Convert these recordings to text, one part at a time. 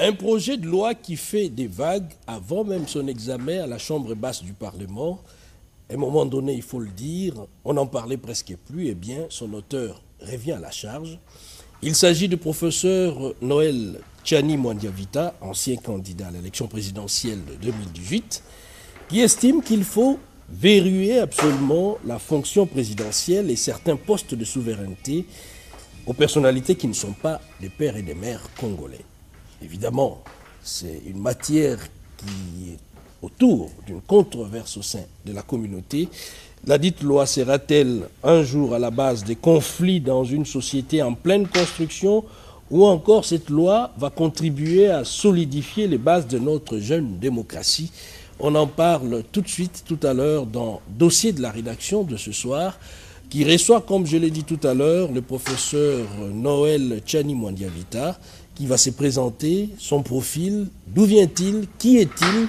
Un projet de loi qui fait des vagues avant même son examen à la Chambre basse du Parlement. À un moment donné, il faut le dire, on n'en parlait presque plus, et bien son auteur revient à la charge. Il s'agit du professeur Noël Tchani Mwandiavita, ancien candidat à l'élection présidentielle de 2018, qui estime qu'il faut verrouiller absolument la fonction présidentielle et certains postes de souveraineté aux personnalités qui ne sont pas des pères et des mères congolais. Évidemment, c'est une matière qui est autour d'une controverse au sein de la communauté. La dite loi sera-t-elle un jour à la base des conflits dans une société en pleine construction, ou encore cette loi va contribuer à solidifier les bases de notre jeune démocratie? On en parle tout de suite, tout à l'heure, dans le dossier de la rédaction de ce soir, qui reçoit, comme je l'ai dit tout à l'heure, le professeur Noël Tchani Mwandiavita, qui va se présenter, son profil, d'où vient-il, qui est-il,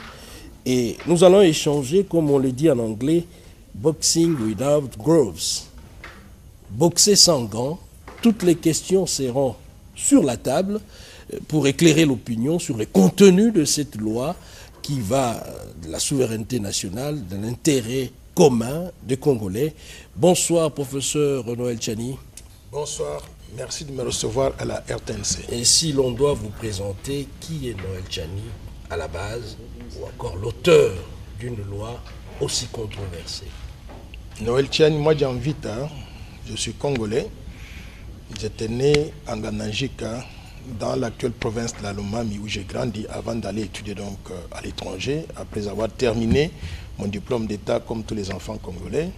et nous allons échanger, comme on le dit en anglais, boxing without gloves. Boxer sans gants. Toutes les questions seront sur la table pour éclairer l'opinion sur les contenus de cette loi qui va de la souveraineté nationale, de l'intérêt commun des Congolais. Bonsoir, professeur Noël Tchani. Bonsoir. Merci de me recevoir à la RTNC. Et si l'on doit vous présenter, qui est Noël Tchani à la base, ou encore l'auteur d'une loi aussi controversée? Noël Tchani Mwandiavita, je suis congolais. J'étais né en Gananjika, dans l'actuelle province de la Lomami, où j'ai grandi avant d'aller étudier donc à l'étranger, après avoir terminé mon diplôme d'État comme tous les enfants congolais.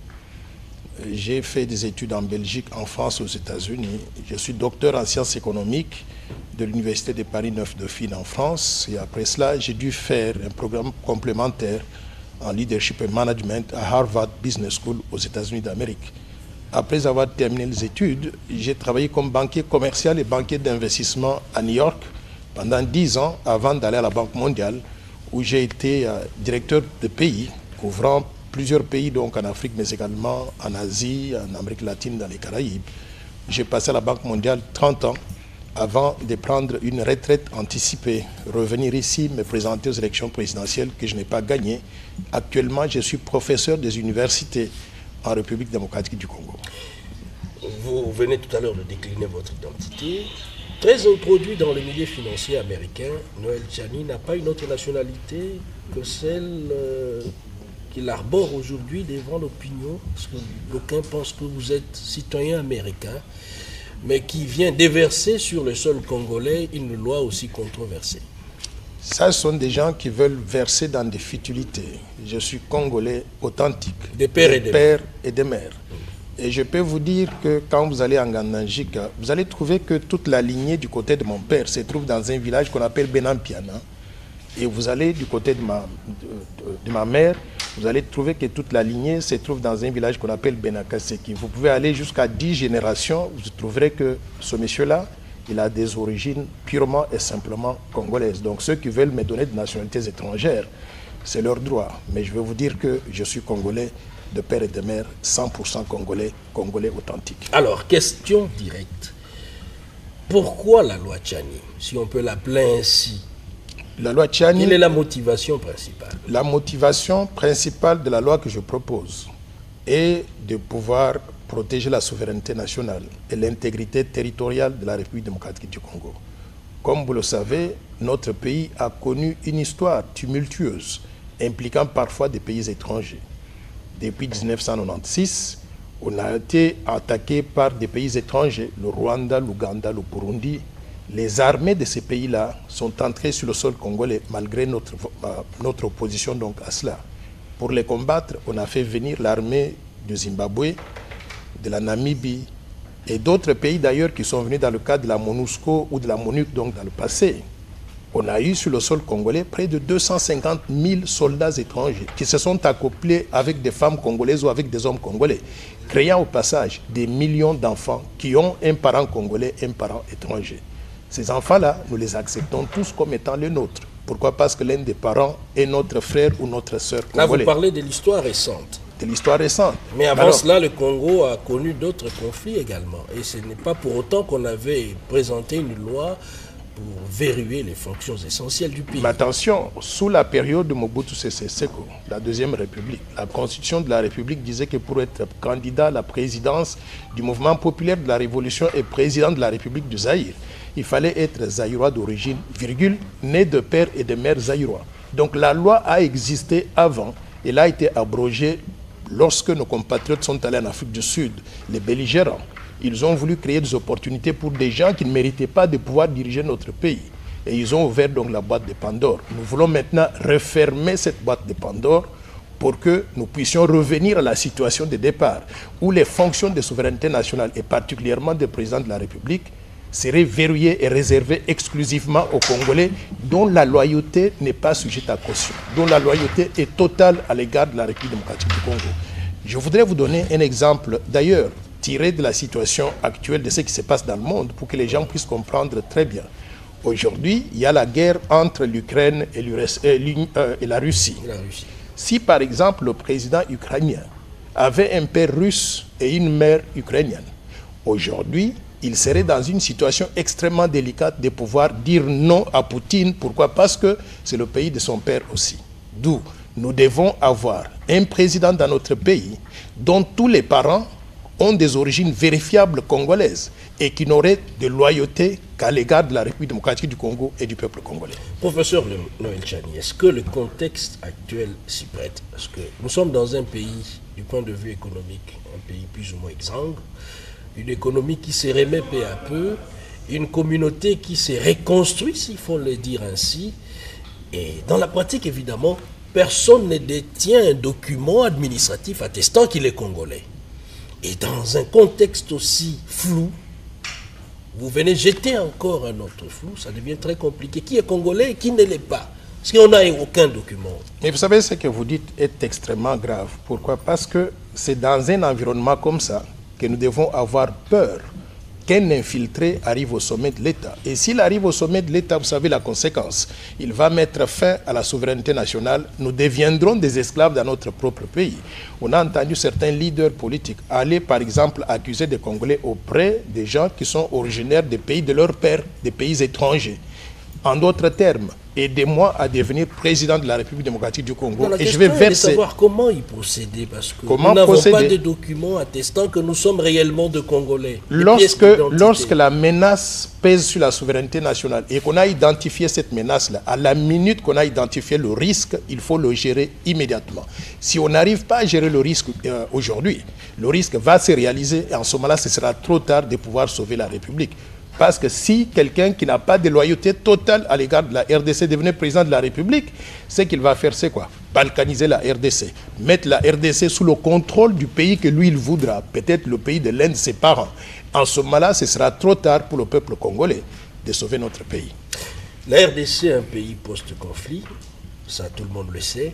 J'ai fait des études en Belgique, en France, aux États-Unis. Je suis docteur en sciences économiques de l'Université de Paris 9 Dauphine en France. Et après cela, j'ai dû faire un programme complémentaire en leadership et management à Harvard Business School aux États-Unis d'Amérique. Après avoir terminé les études, j'ai travaillé comme banquier commercial et banquier d'investissement à New York pendant 10 ans avant d'aller à la Banque mondiale, où j'ai été directeur de pays couvrant plusieurs pays, donc en Afrique, mais également en Asie, en Amérique latine, dans les Caraïbes. J'ai passé à la Banque mondiale 30 ans avant de prendre une retraite anticipée, revenir ici, me présenter aux élections présidentielles que je n'ai pas gagnées. Actuellement, je suis professeur des universités en République démocratique du Congo. Vous venez tout à l'heure de décliner votre identité. Très introduit dans le milieu financier américain, Noël Tchani n'a pas une autre nationalité que celle qu'il arbore aujourd'hui devant l'opinion, parce que d'aucuns pensent que vous êtes citoyen américain, mais qui vient déverser sur le sol congolais une loi aussi controversée. Ça, ce sont des gens qui veulent verser dans des futilités. Je suis congolais authentique, des pères et des mères. Et je peux vous dire que quand vous allez en Gananjika, vous allez trouver que toute la lignée du côté de mon père se trouve dans un village qu'on appelle Benampiana. Et vous allez du côté de ma mère, vous allez trouver que toute la lignée se trouve dans un village qu'on appelle Benakaseki. Vous pouvez aller jusqu'à 10 générations, vous trouverez que ce monsieur-là, il a des origines purement et simplement congolaises. Donc ceux qui veulent me donner des nationalités étrangères, c'est leur droit. Mais je vais vous dire que je suis congolais de père et de mère, 100% congolais, congolais authentique. Alors, question directe. Pourquoi la loi Tchani, si on peut l'appeler ainsi? La loi Tchani, quelle est la motivation principale? La motivation principale de la loi que je propose est de pouvoir protéger la souveraineté nationale et l'intégrité territoriale de la République démocratique du Congo. Comme vous le savez, notre pays a connu une histoire tumultueuse, impliquant parfois des pays étrangers. Depuis 1996, on a été attaqué par des pays étrangers, le Rwanda, l'Ouganda, le Burundi. Les armées de ces pays-là sont entrées sur le sol congolais malgré notre opposition donc à cela. Pour les combattre, on a fait venir l'armée du Zimbabwe, de la Namibie et d'autres pays d'ailleurs qui sont venus dans le cadre de la MONUSCO ou de la MONUC donc dans le passé. On a eu sur le sol congolais près de 250 000 soldats étrangers qui se sont accouplés avec des femmes congolaises ou avec des hommes congolais, créant au passage des millions d'enfants qui ont un parent congolais, un parent étranger. Ces enfants-là, nous les acceptons tous comme étant les nôtres. Pourquoi? Parce que l'un des parents est notre frère ou notre sœur congolais. Là, vous parlez de l'histoire récente. de l'histoire récente. Mais avant cela, le Congo a connu d'autres conflits également. Et ce n'est pas pour autant qu'on avait présenté une loi pour verrouiller les fonctions essentielles du pays. Mais attention, sous la période de Mobutu Sese Seko, la Deuxième République, la Constitution de la République disait que pour être candidat à la présidence du mouvement populaire de la Révolution et président de la République du Zaïre, il fallait être zaïrois d'origine, virgule, né de père et de mère zaïrois. Donc la loi a existé avant, elle a été abrogée lorsque nos compatriotes sont allés en Afrique du Sud, les belligérants. Ils ont voulu créer des opportunités pour des gens qui ne méritaient pas de pouvoir diriger notre pays. Et ils ont ouvert donc la boîte de Pandore. Nous voulons maintenant refermer cette boîte de Pandore pour que nous puissions revenir à la situation de départ, où les fonctions de souveraineté nationale, et particulièrement du président de la République, seraient verrouillées et réservées exclusivement aux Congolais, dont la loyauté n'est pas sujette à caution, dont la loyauté est totale à l'égard de la République démocratique du Congo. Je voudrais vous donner un exemple, d'ailleurs, tiré de la situation actuelle de ce qui se passe dans le monde pour que les gens puissent comprendre très bien. Aujourd'hui, il y a la guerre entre l'Ukraine et la Russie. Si par exemple le président ukrainien avait un père russe et une mère ukrainienne, aujourd'hui, il serait dans une situation extrêmement délicate de pouvoir dire non à Poutine. Pourquoi? Parce que c'est le pays de son père aussi. D'où nous devons avoir un président dans notre pays dont tous les parents ont des origines vérifiables congolaises et qui n'auraient de loyauté qu'à l'égard de la République démocratique du Congo et du peuple congolais. Professeur Noël Tchani, est-ce que le contexte actuel s'y prête? Parce que nous sommes dans un pays, du point de vue économique, un pays plus ou moins exsangue, une économie qui se remet peu à peu, une communauté qui s'est reconstruite, s'il faut le dire ainsi, et dans la pratique, évidemment, personne ne détient un document administratif attestant qu'il est congolais. Et dans un contexte aussi flou, vous venez jeter encore un autre flou, ça devient très compliqué. Qui est congolais et qui ne l'est pas? Parce qu'on n'a aucun document. Mais vous savez, ce que vous dites est extrêmement grave. Pourquoi? Parce que c'est dans un environnement comme ça que nous devons avoir peur qu'un infiltré arrive au sommet de l'État. Et s'il arrive au sommet de l'État, vous savez la conséquence. Il va mettre fin à la souveraineté nationale. Nous deviendrons des esclaves dans notre propre pays. On a entendu certains leaders politiques aller, par exemple, accuser des Congolais auprès des gens qui sont originaires des pays de leur père, des pays étrangers. En d'autres termes, aidez-moi à devenir président de la République démocratique du Congo. Et je vais verser... de savoir comment y procéder, parce que nous n'avons pas de documents attestant que nous sommes réellement de Congolais. Lorsque la menace pèse sur la souveraineté nationale et qu'on a identifié cette menace-là, à la minute qu'on a identifié le risque, il faut le gérer immédiatement. Si on n'arrive pas à gérer le risque aujourd'hui, le risque va se réaliser et en ce moment-là, ce sera trop tard de pouvoir sauver la République. Parce que si quelqu'un qui n'a pas de loyauté totale à l'égard de la RDC devenait président de la République, ce qu'il va faire, c'est quoi? Balkaniser la RDC. Mettre la RDC sous le contrôle du pays que lui, il voudra. Peut-être le pays de l'un de ses parents. En ce moment-là, ce sera trop tard pour le peuple congolais de sauver notre pays. La RDC est un pays post-conflit. Ça, tout le monde le sait.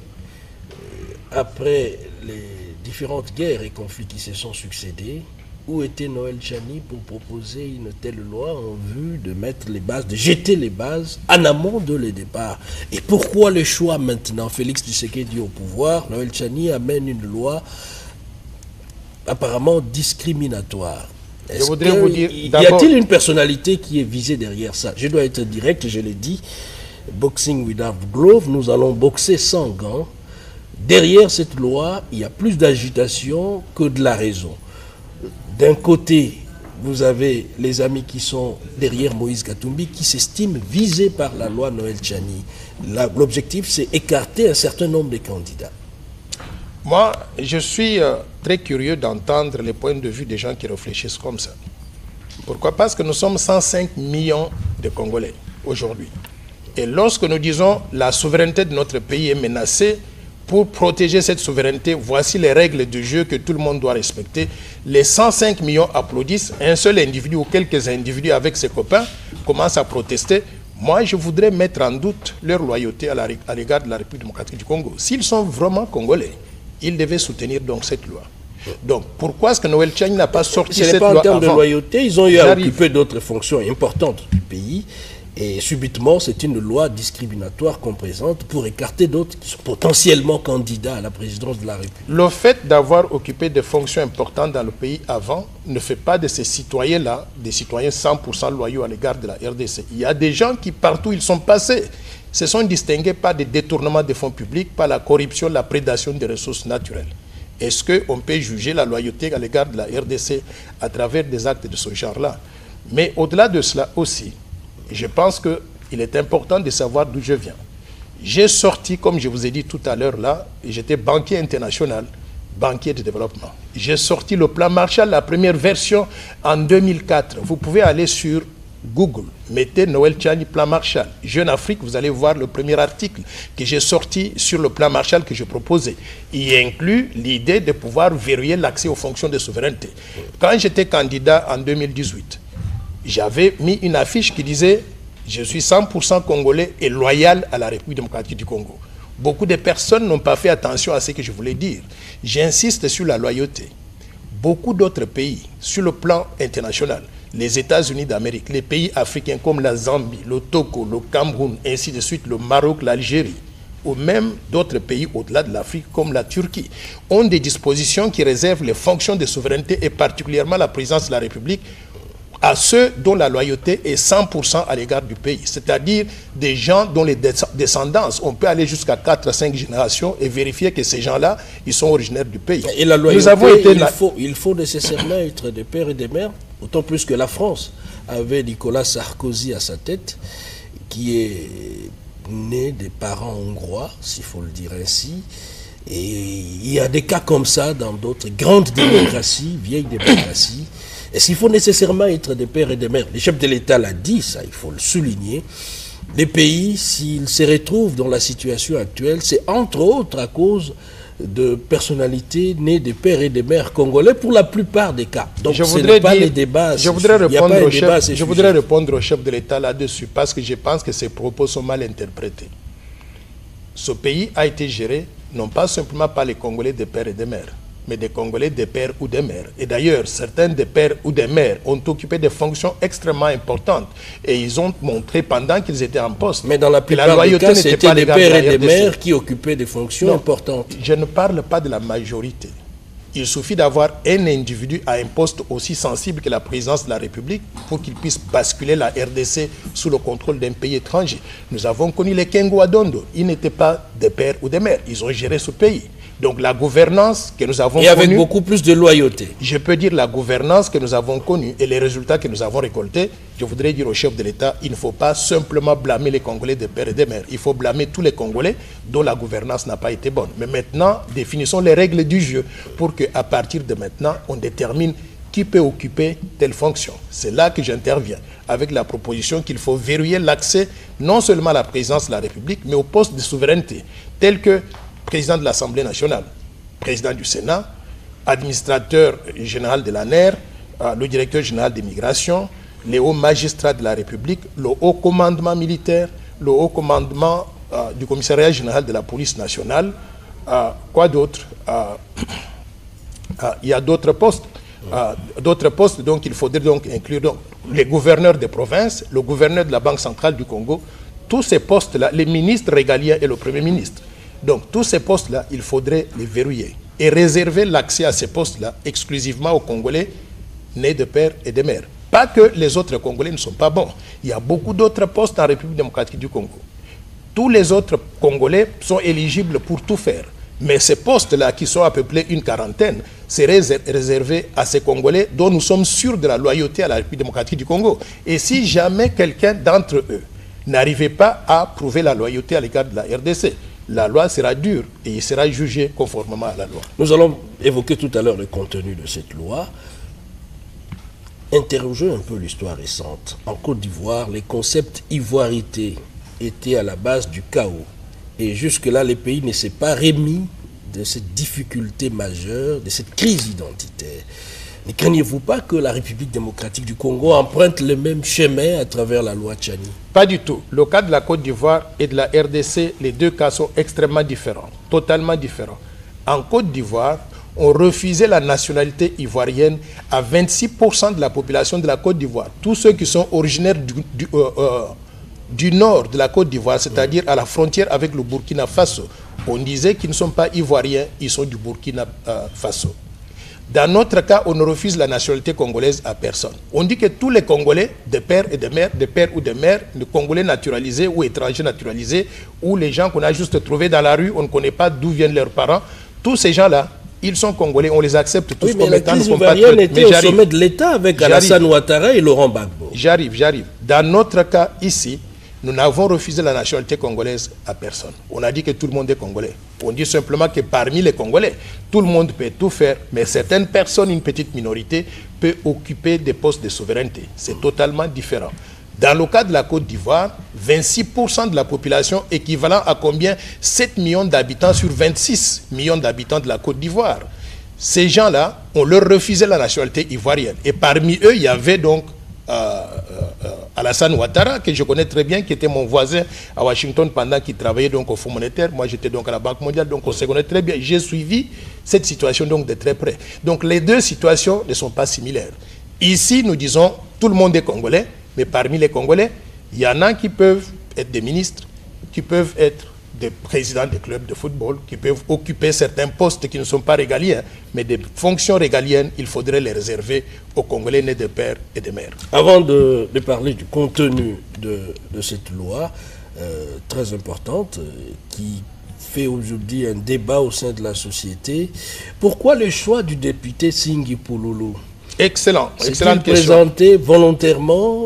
Après les différentes guerres et conflits qui se sont succédés, où était Noël Tchani pour proposer une telle loi en vue de mettre les bases, de jeter les bases en amont de le départ? Et pourquoi le choix maintenant? Félix Tshisekedi au pouvoir, Noël Tchani amène une loi apparemment discriminatoire. Je voudrais vous dire, y a-t-il une personnalité qui est visée derrière ça? Je dois être direct, je l'ai dit, boxing without glove, nous allons boxer sans gants. Derrière cette loi, il y a plus d'agitation que de la raison. D'un côté, vous avez les amis qui sont derrière Moïse Katumbi, qui s'estiment visés par la loi Noël Tchani. L'objectif, c'est écarter un certain nombre de candidats. Moi, je suis très curieux d'entendre les points de vue des gens qui réfléchissent comme ça. Pourquoi? Parce que nous sommes 105 millions de Congolais aujourd'hui. Et lorsque nous disons la souveraineté de notre pays est menacée, pour protéger cette souveraineté, voici les règles du jeu que tout le monde doit respecter. Les 105 millions applaudissent, un seul individu ou quelques individus avec ses copains commencent à protester. Moi, je voudrais mettre en doute leur loyauté à l'égard de la République démocratique du Congo. S'ils sont vraiment congolais, ils devaient soutenir donc cette loi. Donc, pourquoi est-ce que Noël Tchani n'a pas sorti cette loi avant? Ce n'est pas en termes de loyauté, ils ont eu à occuper d'autres fonctions importantes du pays. Et subitement, c'est une loi discriminatoire qu'on présente pour écarter d'autres qui sont potentiellement candidats à la présidence de la République. Le fait d'avoir occupé des fonctions importantes dans le pays avant ne fait pas de ces citoyens-là des citoyens 100% loyaux à l'égard de la RDC. Il y a des gens qui, partout où ils sont passés, se sont distingués par des détournements de fonds publics, par la corruption, la prédation des ressources naturelles. Est-ce qu'on peut juger la loyauté à l'égard de la RDC à travers des actes de ce genre-là? Mais au-delà de cela aussi, je pense qu'il est important de savoir d'où je viens. J'ai sorti, comme je vous ai dit tout à l'heure là, j'étais banquier international, banquier de développement. J'ai sorti le plan Marshall, la première version en 2004. Vous pouvez aller sur Google, mettez Noël Tchani, plan Marshall, Jeune Afrique, vous allez voir le premier article que j'ai sorti sur le plan Marshall que je proposais. Il inclut l'idée de pouvoir verrouiller l'accès aux fonctions de souveraineté. Quand j'étais candidat en 2018, j'avais mis une affiche qui disait « Je suis 100% congolais et loyal à la République démocratique du Congo ». Beaucoup de personnes n'ont pas fait attention à ce que je voulais dire. J'insiste sur la loyauté. Beaucoup d'autres pays, sur le plan international, les États-Unis d'Amérique, les pays africains comme la Zambie, le Togo, le Cameroun, ainsi de suite, le Maroc, l'Algérie, ou même d'autres pays au-delà de l'Afrique comme la Turquie, ont des dispositions qui réservent les fonctions de souveraineté et particulièrement la présidence de la République à ceux dont la loyauté est 100% à l'égard du pays, c'est-à-dire des gens dont les descendances, on peut aller jusqu'à 4 à 5 générations et vérifier que ces gens-là, ils sont originaires du pays. Et la loyauté, il faut nécessairement être des pères et des mères, autant plus que la France avait Nicolas Sarkozy à sa tête, qui est né des parents hongrois, s'il faut le dire ainsi. Et il y a des cas comme ça dans d'autres grandes démocraties, vieilles démocraties. Est-ce qu'il faut nécessairement être des pères et des mères? Le chef de l'État l'a dit, ça, il faut le souligner. Les pays, s'ils se retrouvent dans la situation actuelle, c'est entre autres à cause de personnalités nées des pères et des mères congolais pour la plupart des cas. Donc ce n'est pas les débats. Je voudrais répondre au chef de l'État là-dessus parce que je pense que ses propos sont mal interprétés. Ce pays a été géré non pas simplement par les Congolais des pères et des mères, mais des Congolais des pères ou des mères. Et d'ailleurs, certains des pères ou des mères ont occupé des fonctions extrêmement importantes. Et ils ont montré pendant qu'ils étaient en poste. Mais dans la plupart des cas, c'était des pères et des mères qui occupaient des fonctions importantes. Je ne parle pas de la majorité. Il suffit d'avoir un individu à un poste aussi sensible que la présidence de la République pour qu'il puisse basculer la RDC sous le contrôle d'un pays étranger. Nous avons connu les Kengo Adondo. Ils n'étaient pas des pères ou des mères. Ils ont géré ce pays. Donc la gouvernance que nous avons connue... Et avec beaucoup plus de loyauté. Je peux dire la gouvernance que nous avons connue et les résultats que nous avons récoltés. Je voudrais dire au chef de l'État, il ne faut pas simplement blâmer les Congolais des pères et des mères. Il faut blâmer tous les Congolais dont la gouvernance n'a pas été bonne. Mais maintenant, définissons les règles du jeu pour qu'à partir de maintenant, on détermine qui peut occuper telle fonction. C'est là que j'interviens, avec la proposition qu'il faut verrouiller l'accès non seulement à la présidence de la République, mais au poste de souveraineté, tel que président de l'Assemblée nationale, président du Sénat, administrateur général de l'ANER, le directeur général des migrations, les hauts magistrats de la République, le haut commandement militaire, le haut commandement du commissariat général de la police nationale. Quoi d'autre? Il y a d'autres postes. Donc il faudrait donc inclure les gouverneurs des provinces, le gouverneur de la Banque centrale du Congo, tous ces postes-là, les ministres régaliens et le Premier ministre. Donc tous ces postes-là, il faudrait les verrouiller et réserver l'accès à ces postes-là exclusivement aux Congolais nés de pères et de mères. Pas que les autres Congolais ne sont pas bons. Il y a beaucoup d'autres postes en République démocratique du Congo. Tous les autres Congolais sont éligibles pour tout faire. Mais ces postes-là, qui sont à peu près une quarantaine, seraient réservés à ces Congolais dont nous sommes sûrs de la loyauté à la République démocratique du Congo. Et si jamais quelqu'un d'entre eux n'arrivait pas à prouver la loyauté à l'égard de la RDC, la loi sera dure et il sera jugé conformément à la loi. Nous allons évoquer tout à l'heure le contenu de cette loi. Interroger un peu l'histoire récente. En Côte d'Ivoire, les concepts ivoirité étaient à la base du chaos. Et jusque-là, le pays ne s'est pas remis de cette difficulté majeure, de cette crise identitaire. Ne craignez-vous pas que la République démocratique du Congo emprunte le même chemin à travers la loi Tchani? Pas du tout. Le cas de la Côte d'Ivoire et de la RDC, les deux cas sont extrêmement différents, totalement différents. En Côte d'Ivoire, on refusait la nationalité ivoirienne à 26% de la population de la Côte d'Ivoire. Tous ceux qui sont originaires du nord de la Côte d'Ivoire, c'est-à-dire à la frontière avec le Burkina Faso, on disait qu'ils ne sont pas ivoiriens, ils sont du Burkina Faso. Dans notre cas, on ne refuse la nationalité congolaise à personne. On dit que tous les Congolais, de père et de mère, de père ou de mère, les Congolais naturalisés ou étrangers naturalisés, ou les gens qu'on a juste trouvés dans la rue, on ne connaît pas d'où viennent leurs parents, tous ces gens-là, ils sont Congolais, on les accepte tous comme étant nos compatriotes. Mais était au sommet de l'État avec Alassane Ouattara et Laurent Gbagbo. J'arrive. Dans notre cas, ici, nous n'avons refusé la nationalité congolaise à personne. On a dit que tout le monde est Congolais. On dit simplement que parmi les Congolais, tout le monde peut tout faire, mais certaines personnes, une petite minorité, peut occuper des postes de souveraineté. C'est totalement différent. Dans le cas de la Côte d'Ivoire, 26% de la population, équivalent à combien? 7 millions d'habitants sur 26 millions d'habitants de la Côte d'Ivoire. Ces gens-là, on leur refusait la nationalité ivoirienne. Et parmi eux, il y avait donc Alassane Ouattara, que je connais très bien, qui était mon voisin à Washington pendant qu'il travaillait donc au Fonds monétaire. Moi, j'étais donc à la Banque mondiale, donc on se connaît très bien. J'ai suivi cette situation donc de très près. Donc les deux situations ne sont pas similaires. Ici, nous disons, tout le monde est Congolais, mais parmi les Congolais, il y en a qui peuvent être des ministres, qui peuvent être des présidents de clubs de football, qui peuvent occuper certains postes qui ne sont pas régaliens, mais des fonctions régaliennes, il faudrait les réserver aux Congolais nés de père et de mère. Avant de parler du contenu de cette loi, très importante, qui fait aujourd'hui un débat au sein de la société, pourquoi le choix du député Singhi Pouloulou? Excellente question. Présenté volontairement,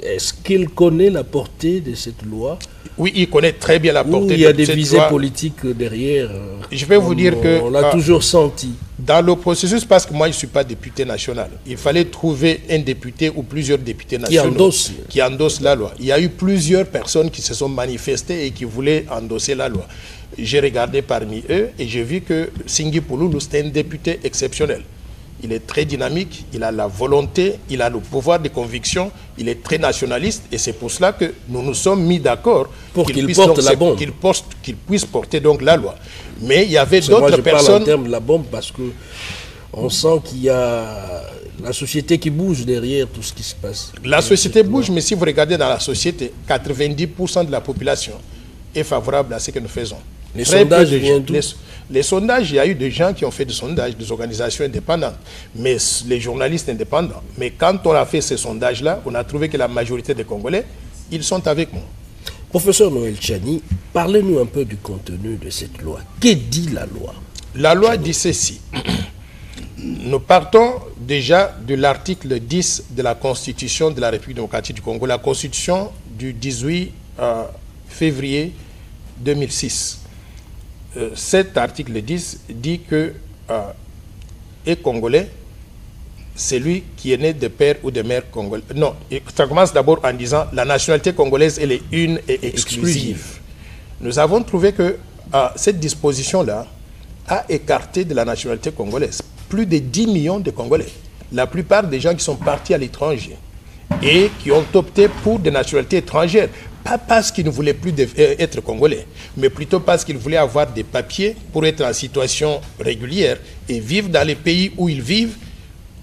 est-ce qu'il connaît la portée de cette loi? Oui, il connaît très bien la portée de cette loi. Il y a des visées politiques derrière. Je vais vous dire que... On l'a toujours senti. Dans le processus, parce que moi je ne suis pas député national, il fallait trouver un député ou plusieurs députés nationaux qui endossent la loi. Il y a eu plusieurs personnes qui se sont manifestées et qui voulaient endosser la loi. J'ai regardé parmi eux et j'ai vu que Singhi Pouloulou, c'était un député exceptionnel. Il est très dynamique, il a la volonté, il a le pouvoir de conviction, il est très nationaliste et c'est pour cela que nous nous sommes mis d'accord pour qu'il porte la bombe. Qu'il puisse porter donc la loi. Mais il y avait d'autres personnes... Je parle en termes de la bombe parce que on sent qu'il y a la société qui bouge derrière tout ce qui se passe. La société bouge, mais si vous regardez dans la société, 90% de la population est favorable à ce que nous faisons. Les sondages viennent d'où? Les sondages, il y a eu des gens qui ont fait des sondages, des organisations indépendantes, mais les journalistes indépendants. Mais quand on a fait ces sondages-là, on a trouvé que la majorité des Congolais, ils sont avec nous. Professeur Noël Tchani, parlez-nous un peu du contenu de cette loi. Que dit la loi? La loi dit ceci. Nous partons déjà de l'article 10 de la Constitution de la République démocratique du Congo, la Constitution du 18 février 2006. Cet article 10 dit que est congolais, c'est lui qui est né de père ou de mère congolais. Non, ça commence d'abord en disant la nationalité congolaise, elle est une et exclusive. Nous avons trouvé que cette disposition-là a écarté de la nationalité congolaise plus de 10 millions de Congolais. La plupart des gens qui sont partis à l'étranger et qui ont opté pour des nationalités étrangères, pas parce qu'ils ne voulaient plus être Congolais, mais plutôt parce qu'ils voulaient avoir des papiers pour être en situation régulière et vivre dans les pays où ils vivent,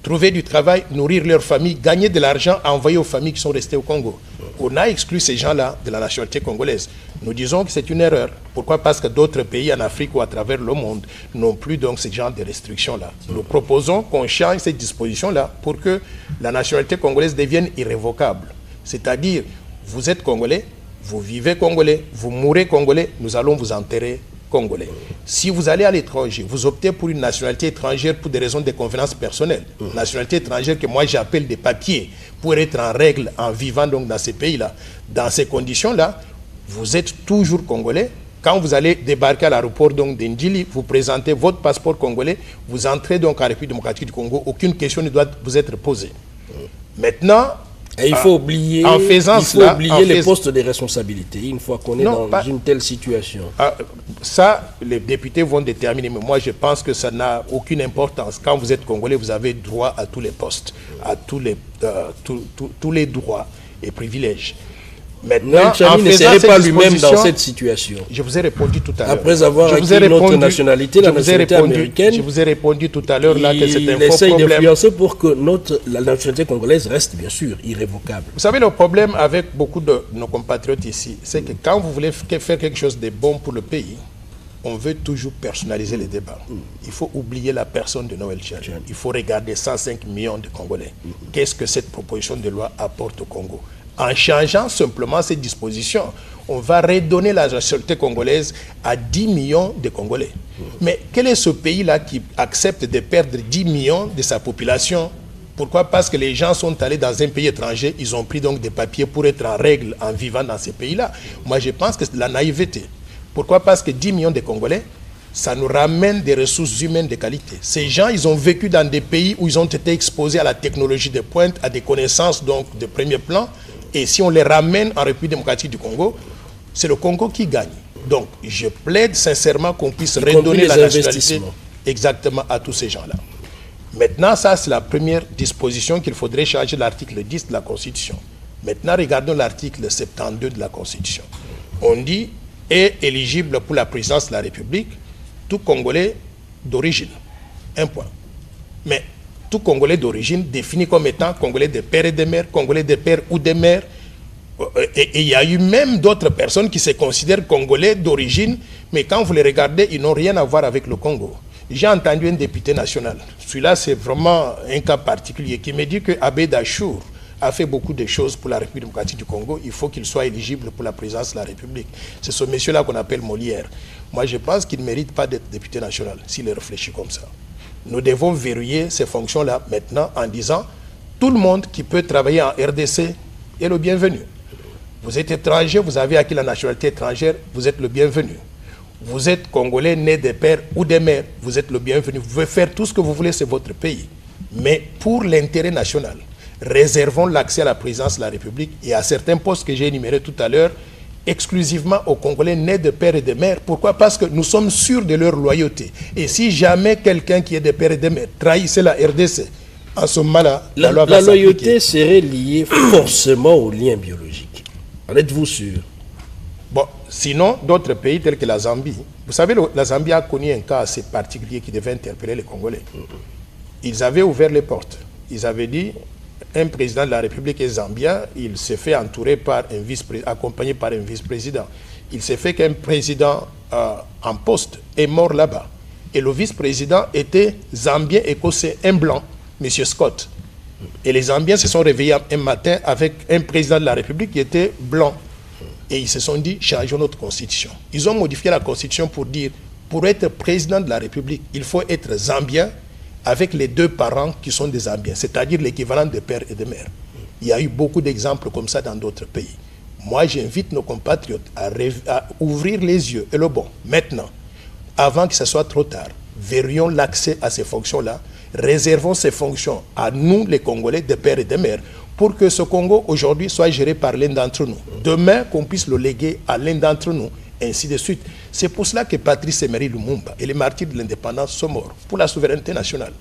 trouver du travail, nourrir leur famille, gagner de l'argent, envoyer aux familles qui sont restées au Congo. On a exclu ces gens-là de la nationalité congolaise. Nous disons que c'est une erreur. Pourquoi? Parce que d'autres pays en Afrique ou à travers le monde n'ont plus donc ce genre de restrictions-là. Nous proposons qu'on change cette disposition-là pour que la nationalité congolaise devienne irrévocable. C'est-à-dire, vous êtes Congolais, vous vivez Congolais, vous mourrez Congolais, nous allons vous enterrer Congolais. Si vous allez à l'étranger, vous optez pour une nationalité étrangère pour des raisons de convenance personnelle. Nationalité étrangère que moi j'appelle des papiers pour être en règle en vivant donc dans ces pays-là. Dans ces conditions-là, vous êtes toujours Congolais. Quand vous allez débarquer à l'aéroport d'Indjili, vous présentez votre passeport congolais, vous entrez donc en République démocratique du Congo, aucune question ne doit vous être posée. Maintenant, et il faut oublier, les postes de responsabilité une fois qu'on est dans une telle situation. Ça, les députés vont déterminer, mais moi je pense que ça n'a aucune importance. Quand vous êtes Congolais, vous avez droit à tous les postes, à tous les droits et privilèges. Noël Tchani ne serait pas lui-même dans cette situation. Je vous ai répondu tout à l'heure. Après avoir acquis notre nationalité, la nationalité américaine, je vous ai répondu tout à l'heure là que c'est un faux problème. Il essaye d'influencer pour que la nationalité congolaise reste bien sûr irrévocable. Vous savez, le problème avec beaucoup de nos compatriotes ici, c'est que quand vous voulez faire quelque chose de bon pour le pays, on veut toujours personnaliser les débats. Il faut oublier la personne de Noël Tchani. Il faut regarder 105 millions de Congolais. Qu'est-ce que cette proposition de loi apporte au Congo? En changeant simplement ces dispositions, on va redonner la nationalité congolaise à 10 millions de Congolais. Mais quel est ce pays-là qui accepte de perdre 10 millions de sa population? Pourquoi? Parce que les gens sont allés dans un pays étranger, ils ont pris donc des papiers pour être en règle en vivant dans ces pays-là. Moi, je pense que c'est de la naïveté. Pourquoi? Parce que 10 millions de Congolais, ça nous ramène des ressources humaines de qualité. Ces gens, ils ont vécu dans des pays où ils ont été exposés à la technologie de pointe, à des connaissances donc de premier plan. Et si on les ramène en République démocratique du Congo, c'est le Congo qui gagne. Donc, je plaide sincèrement qu'on puisse redonner la nationalité exactement à tous ces gens-là. Maintenant, ça, c'est la première disposition qu'il faudrait changer, l'article 10 de la Constitution. Maintenant, regardons l'article 72 de la Constitution. On dit « est éligible pour la présidence de la République tout Congolais d'origine ». Un point. Mais tout Congolais d'origine défini comme étant Congolais de père et de mère, Congolais de père ou de mère. Et il y a eu même d'autres personnes qui se considèrent Congolais d'origine, mais quand vous les regardez, ils n'ont rien à voir avec le Congo. J'ai entendu un député national, celui-là c'est vraiment un cas particulier, qui me dit que Abbé Dachour a fait beaucoup de choses pour la République démocratique du Congo, il faut qu'il soit éligible pour la présidence de la République. C'est ce monsieur-là qu'on appelle Molière. Moi je pense qu'il ne mérite pas d'être député national, s'il réfléchit comme ça. Nous devons verrouiller ces fonctions-là maintenant en disant tout le monde qui peut travailler en RDC est le bienvenu. Vous êtes étranger, vous avez acquis la nationalité étrangère, vous êtes le bienvenu. Vous êtes Congolais né des pères ou des mères, vous êtes le bienvenu. Vous pouvez faire tout ce que vous voulez, c'est votre pays. Mais pour l'intérêt national, réservons l'accès à la présidence de la République et à certains postes que j'ai énumérés tout à l'heure, exclusivement aux Congolais nés de père et de mère. Pourquoi? Parce que nous sommes sûrs de leur loyauté. Et si jamais quelqu'un qui est de père et de mère trahissait la RDC, en ce moment-là, la loi va s'appliquer. La loyauté serait liée forcément au lien biologique. En êtes-vous sûr? Bon, sinon, d'autres pays tels que la Zambie, vous savez, la Zambie a connu un cas assez particulier qui devait interpeller les Congolais. Ils avaient ouvert les portes. Ils avaient dit, un président de la République est zambien, il s'est fait entourer par un vice-président, accompagné par un vice-président. Il s'est fait qu'un président en poste est mort là-bas. Et le vice-président était zambien écossais, un blanc, M. Scott. Et les Zambiens se sont réveillés un matin avec un président de la République qui était blanc. Et ils se sont dit, changeons notre constitution. Ils ont modifié la constitution pour dire, pour être président de la République, il faut être zambien avec les deux parents qui sont des Zambiens, c'est-à-dire l'équivalent de père et de mère. Il y a eu beaucoup d'exemples comme ça dans d'autres pays. Moi, j'invite nos compatriotes à ouvrir les yeux et le bon. Maintenant, avant que ce soit trop tard, verrions l'accès à ces fonctions-là, réservons ces fonctions à nous, les Congolais, de père et de mère, pour que ce Congo, aujourd'hui, soit géré par l'un d'entre nous. Demain, qu'on puisse le léguer à l'un d'entre nous, ainsi de suite. C'est pour cela que Patrice Emery Lumumba et les martyrs de l'indépendance sont morts, pour la souveraineté nationale.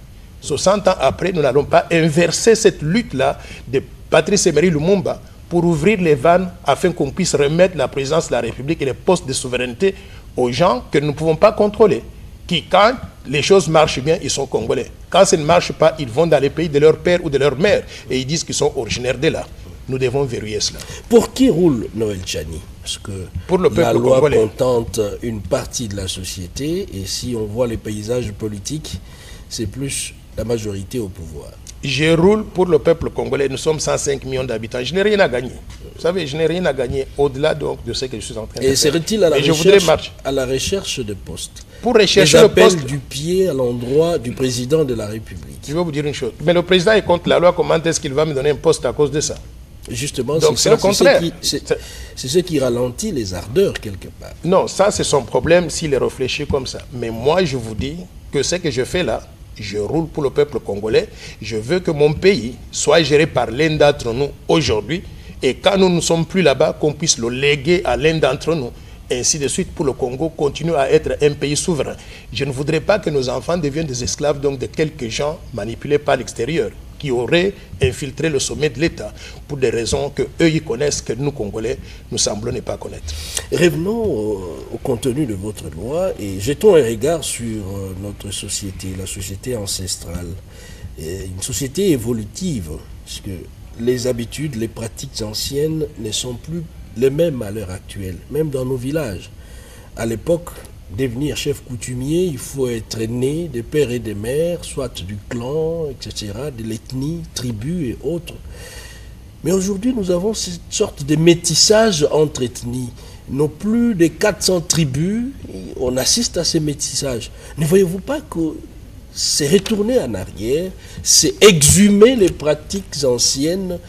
60 ans après, nous n'allons pas inverser cette lutte-là de Patrice Emery Lumumba pour ouvrir les vannes afin qu'on puisse remettre la présidence de la République et les postes de souveraineté aux gens que nous ne pouvons pas contrôler. Qui, quand les choses marchent bien, ils sont Congolais. Quand ça ne marche pas, ils vont dans les pays de leur père ou de leur mère et ils disent qu'ils sont originaires de là. Nous devons verrouiller cela. Pour qui roule Noël Tchani? Parce que pour le peuple la loi congolais contente une partie de la société et si on voit les paysages politiques, c'est plus la majorité au pouvoir. Je roule pour le peuple congolais. Nous sommes 105 millions d'habitants. Je n'ai rien à gagner. Vous savez, je n'ai rien à gagner au-delà donc de ce que je suis en train de faire. Et serait-il à la recherche de postes? Pour rechercher le poste du pied à l'endroit du président de la République. Je vais vous dire une chose. Mais le président est contre la loi. Comment est-ce qu'il va me donner un poste à cause de ça? Justement, c'est le contraire. C'est ce qui ralentit les ardeurs quelque part. Non, ça c'est son problème s'il est réfléchi comme ça. Mais moi, je vous dis que ce que je fais là, je roule pour le peuple congolais. Je veux que mon pays soit géré par l'un d'entre nous aujourd'hui. Et quand nous ne sommes plus là-bas, qu'on puisse le léguer à l'un d'entre nous. Ainsi de suite, pour le Congo, continue à être un pays souverain. Je ne voudrais pas que nos enfants deviennent des esclaves donc de quelques gens manipulés par l'extérieur, qui auraient infiltré le sommet de l'État pour des raisons que eux ils connaissent, que nous, Congolais, nous semblons ne pas connaître. Revenons au contenu de votre loi et jetons un regard sur notre société, la société ancestrale. Et une société évolutive, puisque les habitudes, les pratiques anciennes ne sont plus les mêmes à l'heure actuelle, même dans nos villages. À l'époque, devenir chef coutumier, il faut être né des pères et des mères, soit du clan, etc., de l'ethnie, tribu et autres. Mais aujourd'hui, nous avons cette sorte de métissage entre ethnies. Non plus de 400 tribus, on assiste à ces métissages. Ne voyez-vous pas que c'est retourner en arrière, c'est exhumer les pratiques anciennes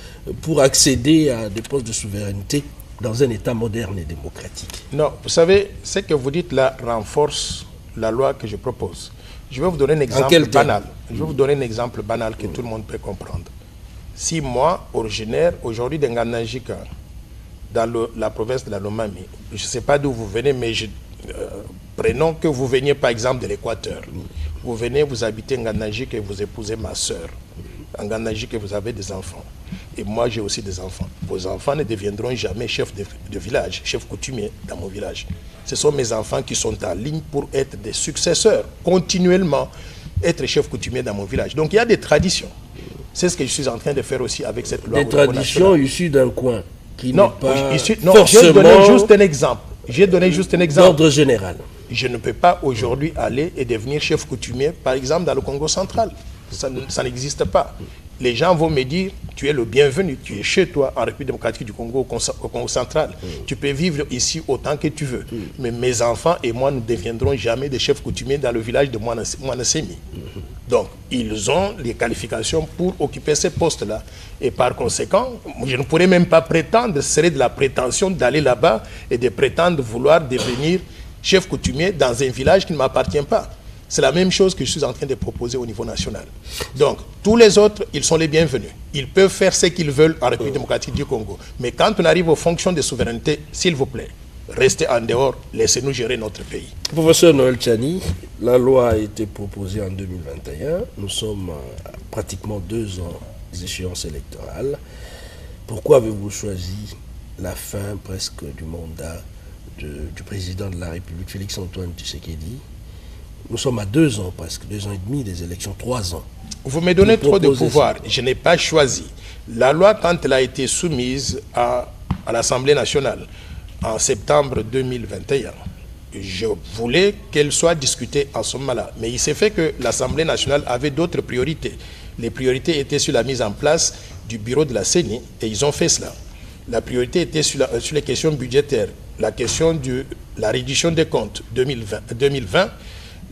pour accéder à des postes de souveraineté dans un État moderne et démocratique? Non, vous savez, ce que vous dites là renforce la loi que je propose. Je vais vous donner un exemple banal. Je vais vous donner un exemple banal que tout le monde peut comprendre. Si moi, originaire, aujourd'hui de Nganajika, dans la province de la Lomami, je ne sais pas d'où vous venez, mais prenons que vous veniez par exemple de l'Équateur. Vous venez, vous habitez Nganajika et vous épousez ma soeur. En Nganajika, vous avez des enfants. Et moi, j'ai aussi des enfants. Vos enfants ne deviendront jamais chefs de village, chefs coutumiers dans mon village. Ce sont mes enfants qui sont en ligne pour être des successeurs, continuellement être chefs coutumiers dans mon village. Donc il y a des traditions. C'est ce que je suis en train de faire aussi avec cette loi. Des traditions issues d'un coin qui non, n'est pas non, j'ai donné juste un exemple. J'ai donné juste un exemple. D'ordre général. Je ne peux pas aujourd'hui aller et devenir chef coutumier, par exemple, dans le Congo central. Ça n'existe pas. Les gens vont me dire, tu es le bienvenu, tu es chez toi en République démocratique du Congo, au Congo central. Tu peux vivre ici autant que tu veux. Mais mes enfants et moi ne deviendrons jamais des chefs coutumiers dans le village de Mouanasemi. Donc, ils ont les qualifications pour occuper ces postes-là. Et par conséquent, je ne pourrais même pas prétendre, ce serait de la prétention d'aller là-bas et de prétendre vouloir devenir chef coutumier dans un village qui ne m'appartient pas. C'est la même chose que je suis en train de proposer au niveau national. Donc, tous les autres, ils sont les bienvenus. Ils peuvent faire ce qu'ils veulent en République démocratique du Congo. Mais quand on arrive aux fonctions de souveraineté, s'il vous plaît, restez en dehors, laissez-nous gérer notre pays. Professeur Noël Tchani, la loi a été proposée en 2021. Nous sommes à pratiquement 2 ans des échéances électorales. Pourquoi avez-vous choisi la fin presque du mandat du président de la République, Félix-Antoine Tshisekedi? Nous sommes à 2 ans presque, 2 ans et demi des élections, 3 ans. Vous me donnez trop de pouvoir. Je n'ai pas choisi. La loi, quand elle a été soumise à l'Assemblée nationale en septembre 2021, je voulais qu'elle soit discutée en ce moment-là. Mais il s'est fait que l'Assemblée nationale avait d'autres priorités. Les priorités étaient sur la mise en place du bureau de la CENI et ils ont fait cela. La priorité était sur les questions budgétaires, la question de la réduction des comptes 2020,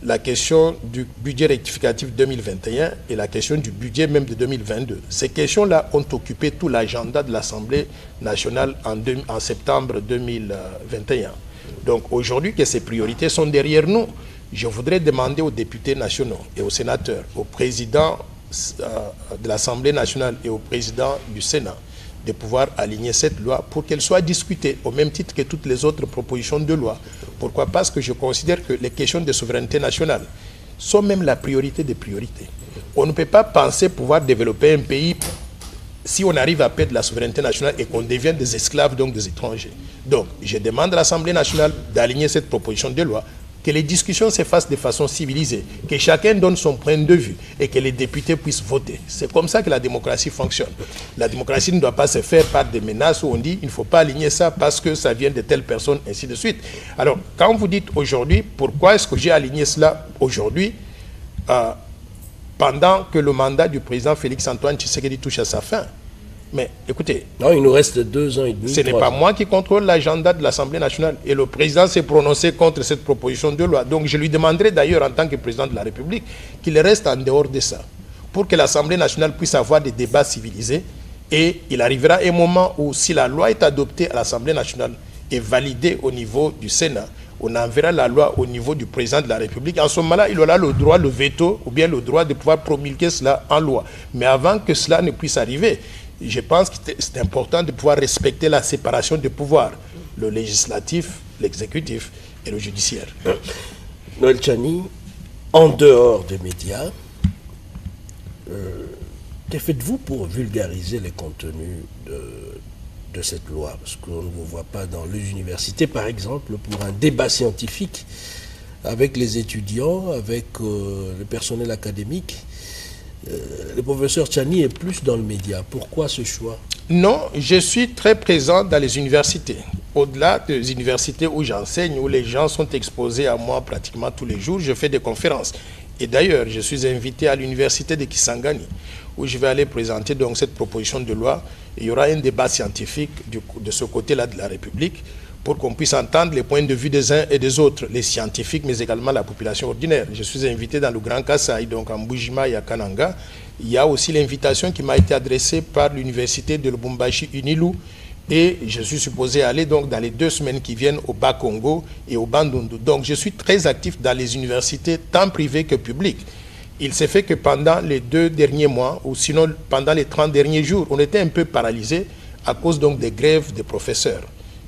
la question du budget rectificatif 2021 et la question du budget même de 2022. Ces questions-là ont occupé tout l'agenda de l'Assemblée nationale en septembre 2021. Donc aujourd'hui que ces priorités sont derrière nous, je voudrais demander aux députés nationaux et aux sénateurs, au président de l'Assemblée nationale et au président du Sénat de pouvoir aligner cette loi pour qu'elle soit discutée au même titre que toutes les autres propositions de loi. Pourquoi? Parce que je considère que les questions de souveraineté nationale sont même la priorité des priorités. On ne peut pas penser pouvoir développer un pays si on arrive à perdre la souveraineté nationale et qu'on devient des esclaves, donc des étrangers. Donc, je demande à l'Assemblée nationale d'aligner cette proposition de loi, que les discussions se fassent de façon civilisée, que chacun donne son point de vue et que les députés puissent voter. C'est comme ça que la démocratie fonctionne. La démocratie ne doit pas se faire par des menaces où on dit il ne faut pas aligner ça parce que ça vient de telle personne, ainsi de suite. Alors, quand vous dites aujourd'hui, pourquoi est-ce que j'ai aligné cela aujourd'hui, pendant que le mandat du président Félix-Antoine Tshisekedi touche à sa fin? Mais écoutez, non, il nous reste 2 ans et demi. Ce n'est pas moi qui contrôle l'agenda de l'Assemblée nationale. Et le président s'est prononcé contre cette proposition de loi. Donc je lui demanderai d'ailleurs en tant que président de la République qu'il reste en dehors de ça. Pour que l'Assemblée nationale puisse avoir des débats civilisés. Et il arrivera un moment où si la loi est adoptée à l'Assemblée nationale et validée au niveau du Sénat, on enverra la loi au niveau du président de la République. En ce moment-là, il aura le droit, le veto, ou bien le droit de pouvoir promulguer cela en loi. Mais avant que cela ne puisse arriver, je pense que c'est important de pouvoir respecter la séparation des pouvoirs, le législatif, l'exécutif et le judiciaire. Noël Tchani, en dehors des médias, Que faites-vous pour vulgariser les contenus de cette loi? Parce qu'on ne vous voit pas dans les universités, par exemple, pour un débat scientifique avec les étudiants, avec le personnel académique. Le professeur Tchani est plus dans le média. Pourquoi ce choix? Non, je suis très présent dans les universités. Au-delà des universités où j'enseigne, où les gens sont exposés à moi pratiquement tous les jours, je fais des conférences. Et d'ailleurs, je suis invité à l'université de Kisangani, où je vais aller présenter donc cette proposition de loi. Il y aura un débat scientifique de ce côté-là de la République, pour qu'on puisse entendre les points de vue des uns et des autres, les scientifiques, mais également la population ordinaire. Je suis invité dans le Grand Kasaï, donc en Mbujima et à Kananga. Il y a aussi l'invitation qui m'a été adressée par l'université de Lubumbashi Unilu, et je suis supposé aller donc dans les 2 semaines qui viennent au Bas-Congo et au Bandundu. Donc je suis très actif dans les universités, tant privées que publiques. Il s'est fait que pendant les 2 derniers mois, ou sinon pendant les 30 derniers jours, on était un peu paralysés à cause donc des grèves des professeurs.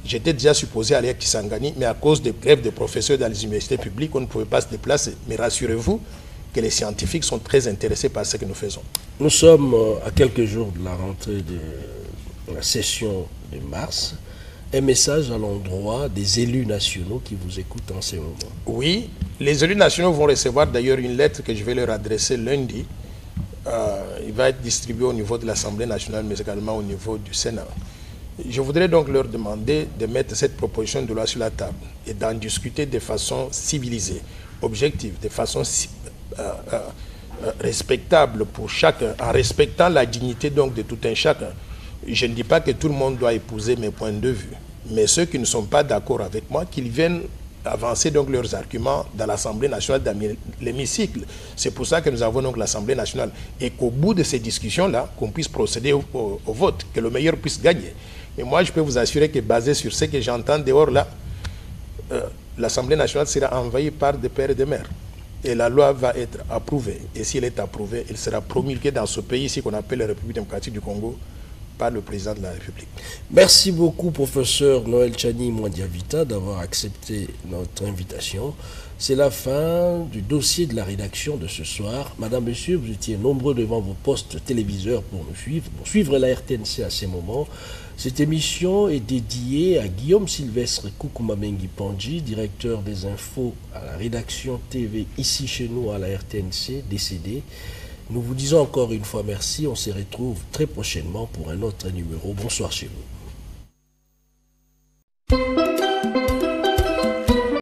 J'étais déjà supposé aller à Kisangani, mais à cause des grèves des professeurs dans les universités publiques, on ne pouvait pas se déplacer. Mais rassurez-vous que les scientifiques sont très intéressés par ce que nous faisons. Nous sommes à quelques jours de la rentrée de la session de mars. Un message à l'endroit des élus nationaux qui vous écoutent en ce moment. Oui, les élus nationaux vont recevoir d'ailleurs une lettre que je vais leur adresser lundi. Il va être distribué au niveau de l'Assemblée nationale, mais également au niveau du Sénat. Je voudrais donc leur demander de mettre cette proposition de loi sur la table et d'en discuter de façon civilisée, objective, de façon respectable pour chacun, en respectant la dignité donc de tout un chacun. Je ne dis pas que tout le monde doit épouser mes points de vue, mais ceux qui ne sont pas d'accord avec moi, qu'ils viennent avancer donc leurs arguments dans l'Assemblée nationale, dans l'hémicycle. C'est pour ça que nous avons donc l'Assemblée nationale. Et qu'au bout de ces discussions-là, qu'on puisse procéder au vote, que le meilleur puisse gagner. Mais moi, je peux vous assurer que basé sur ce que j'entends dehors là, l'Assemblée nationale sera envahie par des pères et des mères. Et la loi va être approuvée. Et si elle est approuvée, elle sera promulguée dans ce pays ici qu'on appelle la République démocratique du Congo, par le président de la République. Merci beaucoup, professeur Noël Tchani Mwandiavita, d'avoir accepté notre invitation. C'est la fin du dossier de la rédaction de ce soir. Madame, Monsieur, vous étiez nombreux devant vos postes téléviseurs pour suivre la RTNC à ces moments. Cette émission est dédiée à Guillaume Sylvestre Koukoumamengi Pandji, directeur des infos à la rédaction TV ici chez nous à la RTNC, décédé. Nous vous disons encore une fois merci. On se retrouve très prochainement pour un autre numéro. Bonsoir chez vous.